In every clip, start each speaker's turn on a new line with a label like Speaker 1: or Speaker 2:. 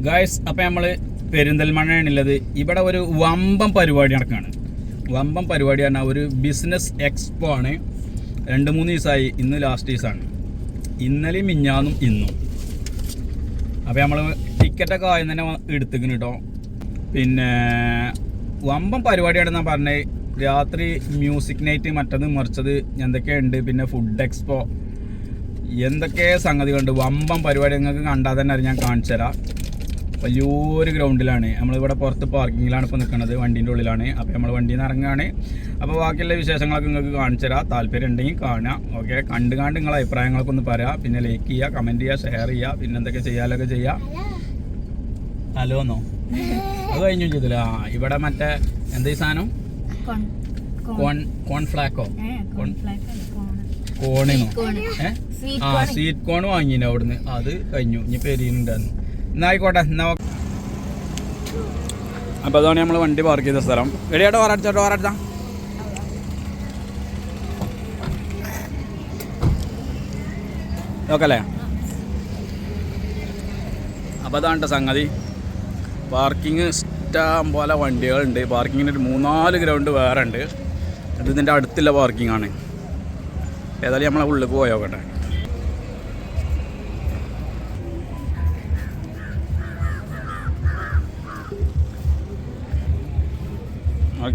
Speaker 1: Guys, അപ്പോൾ നമ്മൾ പെരിന്തൽമണ്ണയാണുള്ളത്. ഇവിടെ ഒരു വമ്പം പരിപാടി നടക്കുകയാണ്. വമ്പം പരിപാടി പറഞ്ഞാൽ ഒരു ബിസിനസ് എക്സ്പോ ആണ്. 2-3 ദിവസമായി. ഇന്ന് ലാസ്റ്റ് ദിവസമാണ്. ഇന്നലെയും മിഞ്ഞാന്നും ഇന്നും. അപ്പോൾ നമ്മൾ ടിക്കറ്റൊക്കെ ആദ്യം തന്നെ എടുത്തിക്കുന്നു കേട്ടോ. പിന്നെ വമ്പം പരിപാടിയാണെന്നാണ് പറഞ്ഞത്. രാത്രി മ്യൂസിക് നൈറ്റ്, മറ്റത് മറിച്ചത് എന്തൊക്കെയുണ്ട്, പിന്നെ ഫുഡ് എക്സ്പോ, എന്തൊക്കെ സംഗതികളുണ്ട്. വമ്പം പരിപാടി നിങ്ങൾക്ക് കണ്ടാൽ തന്നെ അറിയാം. ഞാൻ കാണിച്ചു തരാം. വലിയൊരു ഗ്രൗണ്ടിലാണ്. നമ്മളിവിടെ പുറത്ത് പാർക്കിങ്ങിലാണ് ഇപ്പോൾ നിൽക്കുന്നത്. വണ്ടീൻ്റെ ഉള്ളിലാണ്. അപ്പോൾ നമ്മൾ വണ്ടിയിൽ നിന്ന് ഇറങ്ങുകയാണ്. അപ്പോൾ ബാക്കിയുള്ള വിശേഷങ്ങളൊക്കെ നിങ്ങൾക്ക് കാണിച്ചു തരാം. താല്പര്യം ഉണ്ടെങ്കിൽ കാണുക. ഓക്കെ, കണ്ട് നിങ്ങളുടെ അഭിപ്രായങ്ങളൊക്കെ ഒന്ന് പറയാം. പിന്നെ ലൈക്ക് ചെയ്യുക, കമൻറ്റ് ചെയ്യുക, ഷെയർ ചെയ്യുക. പിന്നെ എന്തൊക്കെ ചെയ്യാലൊക്കെ ചെയ്യുക. ഹലോ എന്നോ അത് കഴിഞ്ഞു ചെയ്തില്ല. ഇവിടെ മറ്റേ എന്താ ഈ സാധനം, കോൺഫ്ലാക്കോ, കോണിനോ, സ്വീറ്റ് കോൺ വാങ്ങിനോ അവിടുന്ന്. അത് കഴിഞ്ഞു. ഇനി പെരിയുന്നുണ്ടായിരുന്നു. എന്നായിക്കോട്ടെ. എന്നാ അപ്പോൾ അതാണ് നമ്മൾ വണ്ടി പാർക്ക് ചെയ്ത സ്ഥലം. എടിയാട്ടോ വാറടിച്ചോട്ടോ, വാറടിച്ചാ നോക്കല്ലേ. അപ്പോൾ അതാണ് സംഗതി. പാർക്കിങ് ഇഷ്ടം പോലെ വണ്ടികളുണ്ട്. പാർക്കിങ്ങിന് ഒരു 3-4 ഗ്രൗണ്ട് വേറെ ഉണ്ട്. ഇത് ഇതിൻ്റെ അടുത്തുള്ള പാർക്കിംഗ് ആണ്. ഏതായാലും നമ്മളെ ഉള്ളിലേക്ക് പോയോക്കട്ടെ.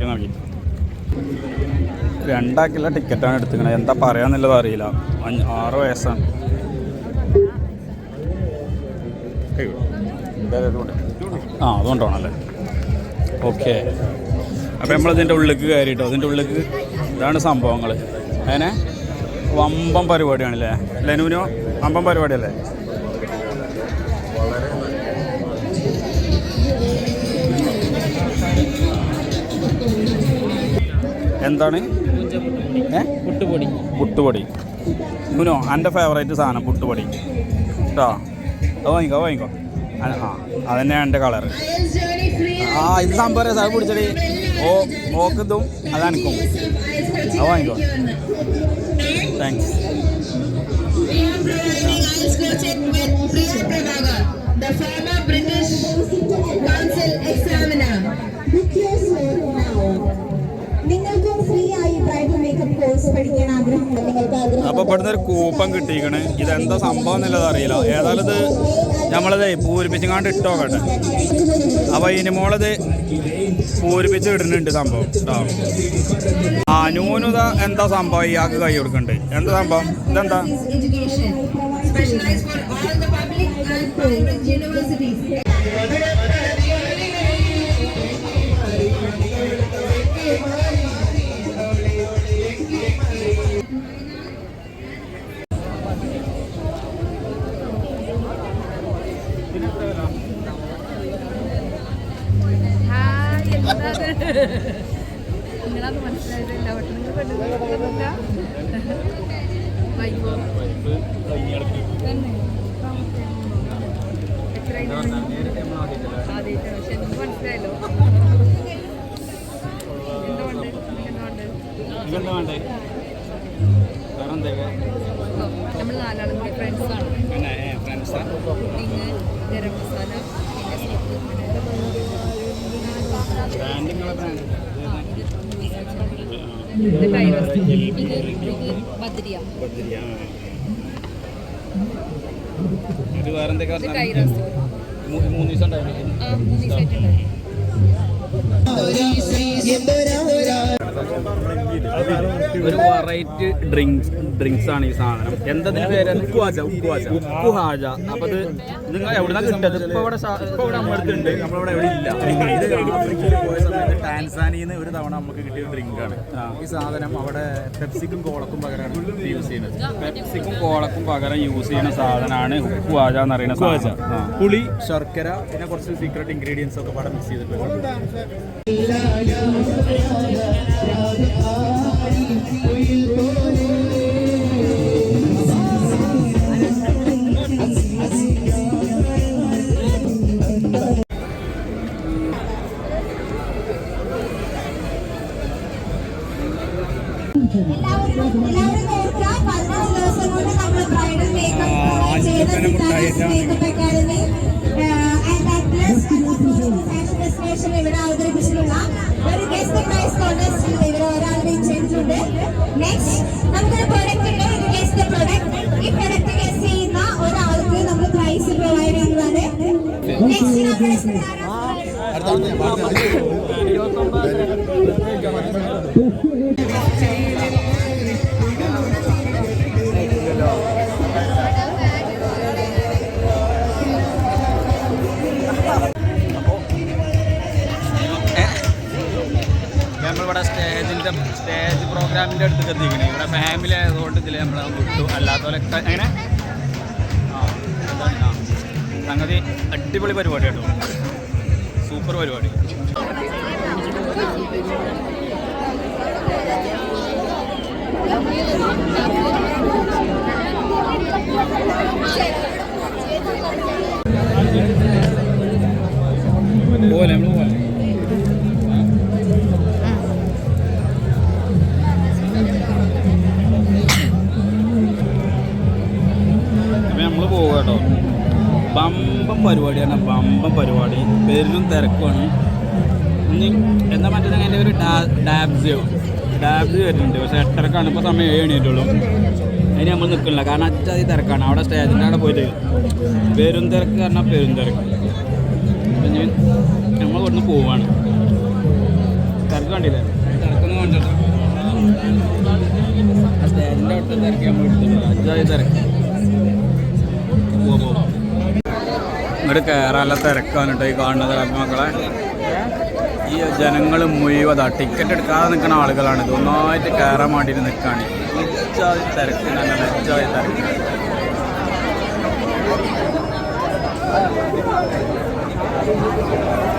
Speaker 1: നോക്കി 2 ടിക്കറ്റാണ് എടുത്തിക്കണത്. എന്താ പറയാന്നുള്ളത് അറിയില്ല. 6 വയസ്സാണ്. അതുകൊണ്ടാണല്ലേ. ഓക്കെ, അപ്പം നമ്മളിതിൻ്റെ ഉള്ളിലേക്ക് കയറിയിട്ടോ. അതിൻ്റെ ഉള്ളിലേക്ക് ഇതാണ് സംഭവങ്ങൾ. അങ്ങനെ വമ്പം പരിപാടിയാണല്ലേ. ലെനുവിനോ വമ്പം പരിപാടിയല്ലേ. എന്താണ് പുട്ടുപൊടി. മുനോ എൻ്റെ ഫേവറേറ്റ് സാധനം പുട്ടുപൊടി കേട്ടോ. അത് വാങ്ങിക്കോ. അതന്നെയാണ് എൻ്റെ കളറ്. ഇത് സംഭവം സാർ പിടിച്ചടി. ഓക്കിതും അതെനിക്കും. അത് വാങ്ങിക്കോ. താങ്ക്സ്. അപ്പോൾ ഇവിടുന്ന് ഒരു കൂപ്പൺ കിട്ടിയിരിക്കണ്. ഇതെന്താ സംഭവം എന്നുള്ളത് അറിയില്ല. ഏതായാലും ഇത് നമ്മളത് പൂരിപ്പിച്ചങ്ങാണ്ട് ഇട്ടോക്കട്ടെ. അപ്പോൾ ഇനി മോളത് പൂരിപ്പിച്ച് ഇടുന്നുണ്ട് സംഭവം കേട്ടോ. നൂനുത എന്താ സംഭവം ഇയാൾക്ക് കൈ കൊടുക്കുന്നുണ്ട്. എന്താ സംഭവം? ഇതെന്താ?
Speaker 2: നിങ്ങളത് മനസ്സിലായിട്ടില്ല. പക്ഷെ നിങ്ങൾക്ക് മനസ്സിലായല്ലോ. നമ്മൾ 4 ആളും ഫ്രണ്ട്സാണ്. ഗരം മസാല, ഒരു വെറൈറ്റി ഡ്രിങ്ക്സ് ആണ് ഈ സാധനം. എന്താ പേര്? ഉപ്പു ഹാജ. അപ്പൊ ഇത് നിങ്ങൾ എവിടുന്നാ കിട്ടത്? ഇപ്പൊ ഇവിടെ നമ്മുടെ അടുത്തുണ്ട്. നമ്മളിവിടെ എവിടെ ഇല്ല. ഇത് ആഫ്രിക്കയിൽ പോയ സമയത്ത് ടാൻസാനിയിൽ ഒരു തവണ നമുക്ക് കിട്ടിയ ഡ്രിങ്കാണ് ഈ സാധനം. അവിടെ പെപ്സിക്കും കോളക്കും പകരമാണ് യൂസ് ചെയ്യുന്നത്. പെപ്സിക്കും കോളക്കും പകരം യൂസ് ചെയ്യുന്ന സാധനമാണ് ഉപ്പു ഹാജ എന്ന് പറയുന്ന സാധനം. പുളി, ശർക്കര, പിന്നെ കുറച്ച് സീക്രട്ട് ഇൻഗ്രീഡിയൻസ് ഒക്കെ പടം മിക്സ് ചെയ്തിട്ടുണ്ട്.
Speaker 3: Makeup Academy, and that destination ഇവിടെ അവതരിപ്പിച്ചിട്ടുള്ള ഒരു ഗസ്റ്റ് പ്രൈസ് കോൺടെസ്റ്റ് ഇവിടെ ഒരാൾ വിൻ ചെയ്തിട്ടുണ്ട്. നെക്സ്റ്റ് നമുക്കൊരു പ്രൊഡക്റ്റ് ഉണ്ട്. ഇത് ഗസ്റ്റ് പ്രൊഡക്റ്റ്. ഈ പ്രൊഡക്റ്റ് ഗസ്റ്റ് ചെയ്യുന്ന ഒരാൾക്ക് നമ്മൾ പ്രൈസ് പ്രൊവൈഡ് ചെയ്യുന്നതാണ്. നെക്സ്റ്റ് നമ്മുടെ
Speaker 2: നമ്മളിവിടെ സ്റ്റേജ് പ്രോഗ്രാമിൻ്റെ അടുത്ത് എത്തിക്കണേ. ഇവിടെ ഫാമിലി ആയതുകൊണ്ട് ഇതിൽ നമ്മൾ വിട്ടു. അല്ലാത്തവരൊക്കെ എങ്ങനെ സംഗതി അടിപൊളി പരിപാടി കേട്ടോ. സൂപ്പർ പരിപാടി. പോലെ നമ്മൾ പോലെ നമ്മൾ പോവുക കേട്ടോ. ബമ്പം പരിപാടിയാണ്. ബമ്പം പരിപാടി. പേരിലും തിരക്കുമാണ്. ഇനി എന്താ മറ്റേ അതിൻ്റെ ഒരു ഡാബ്സ് വരുന്നുണ്ട്. പക്ഷേ 8:30 ഇപ്പോൾ സമയം 7 എണീറ്റുള്ളൂ. അതിന് നമ്മൾ നിൽക്കില്ല. കാരണം അച്ചാതി തിരക്കാണ്. അവിടെ സ്റ്റേജിൻ്റെ അവിടെ പോയിട്ട് പേരും തിരക്ക് കാരണം പേരും തിരക്ക്. അപ്പം ഞാൻ നമ്മൾ ഇവിടുന്ന് പോവാണ്. തിരക്ക് കണ്ടില്ലേ? തിരക്കൊന്നും കണ്ടിട്ട് ആ സ്റ്റേജിൻ്റെ അവിടുത്തെ തിരക്ക് നമ്മൾ എടുത്തില്ല. അച്ചാതി തിരക്ക്. പോവാം. ഇങ്ങോട്ട് കയറാനുള്ള തിരക്കാണ് കേട്ടോ ഈ കാണുന്നത്. മക്കളെ ഈ ജനങ്ങൾ മുഴുവതാ ടിക്കറ്റ് എടുക്കാതെ നിൽക്കുന്ന ആളുകളാണ്. ഇത് ഒന്നായിട്ട് കയറാൻ വേണ്ടിയിട്ട് നിൽക്കുകയാണ്. ലജ്ജാതി തിരക്ക്. നല്ല ലജ്ജാതി തിരക്ക്.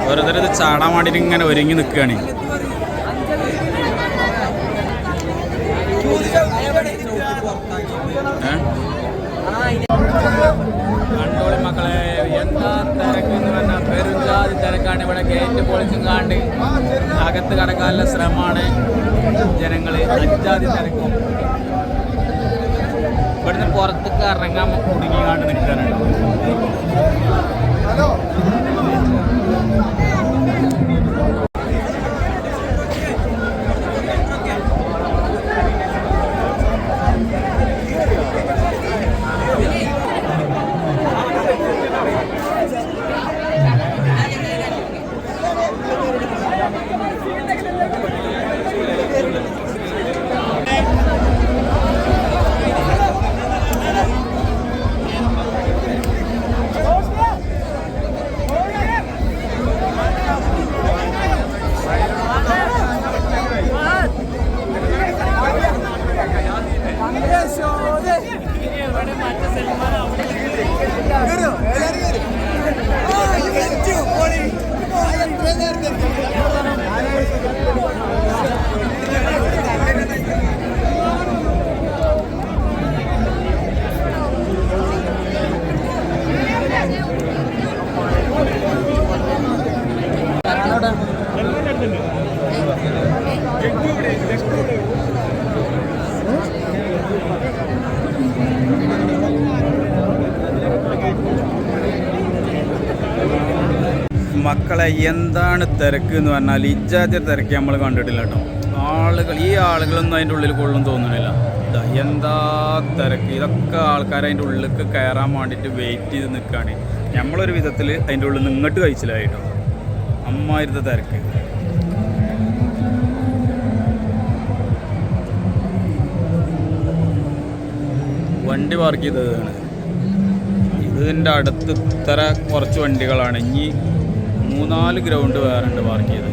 Speaker 2: ഓരോരുത്തർ ഇത് ചാടാൻ വേണ്ടിയിട്ട് ഇങ്ങനെ ഒരുങ്ങി നിൽക്കുകയാണ്. കണ്ടോളി മക്കളെ, എന്താ തിരക്കെന്ന് പറഞ്ഞാൽ പെരുജാതി തിരക്കാണ്. ഇവിടെ ഗേറ്റ് പൊളിച്ചും കാണ്ട് അകത്ത് കടക്കാനുള്ള ശ്രമമാണ് ജനങ്ങൾ. അഞ്ചാതി തിരക്കും. ഇവിടുന്ന് പുറത്തേക്ക് ഇറങ്ങാൻ കുടുങ്ങിക്കാണ്ട് നിൽക്കാനുണ്ട്. മക്കളെ എന്താണ് തിരക്ക് എന്ന് പറഞ്ഞാൽ ഇജാതി തിരക്ക് നമ്മൾ കണ്ടിട്ടില്ല കേട്ടോ. ഈ ആളുകളൊന്നും അതിൻ്റെ ഉള്ളിൽ കൊള്ളും തോന്നുന്നില്ല. എന്താ തിരക്ക്. ഇതൊക്കെ ആൾക്കാർ അതിൻ്റെ ഉള്ളിലേക്ക് കയറാൻ വേണ്ടിയിട്ട് വെയിറ്റ് ചെയ്ത് നിൽക്കുകയാണ്. നമ്മളൊരു വിധത്തിൽ അതിൻ്റെ ഉള്ളിൽ നിന്ന് ഇങ്ങോട്ട് കഴിച്ചില്ല കേട്ടോ. അമ്മായിരുന്ന തിരക്ക്. വണ്ടി പാർക്ക് ചെയ്തതാണ്. ഇതിൻ്റെ അടുത്ത് ഇത്ര കുറച്ച് വണ്ടികളാണ്. ഇനി 3-4 ഗ്രൗണ്ട് വേറെ ഉണ്ട് പാർക്ക് ചെയ്ത്.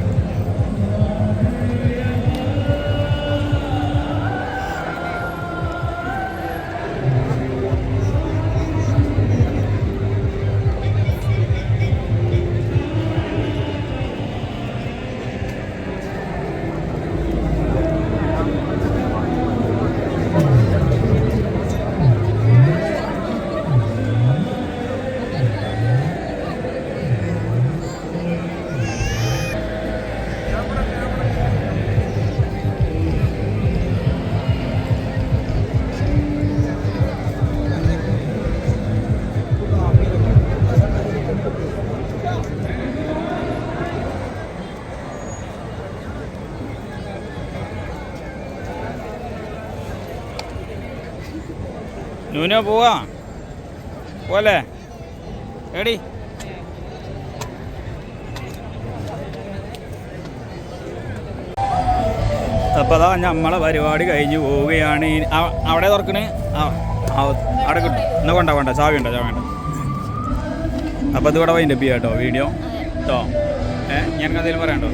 Speaker 2: നൂനോ പോവാ പോലെ എടി അപ്പോൾ അതാ നമ്മളെ പരിപാടി കഴിഞ്ഞ് പോവുകയാണ്. അവിടെ തുറക്കണേ അവിടെ കിട്ടും. എന്നാ കൊണ്ട ചാവി ഉണ്ടോ? അപ്പോൾ ഇതിവിടെ വൈൻഡപ്പ് ചെയ്യാം കേട്ടോ വീഡിയോ കേട്ടോ. ഞാൻ എന്തെങ്കിലും പറയണ്ടോ?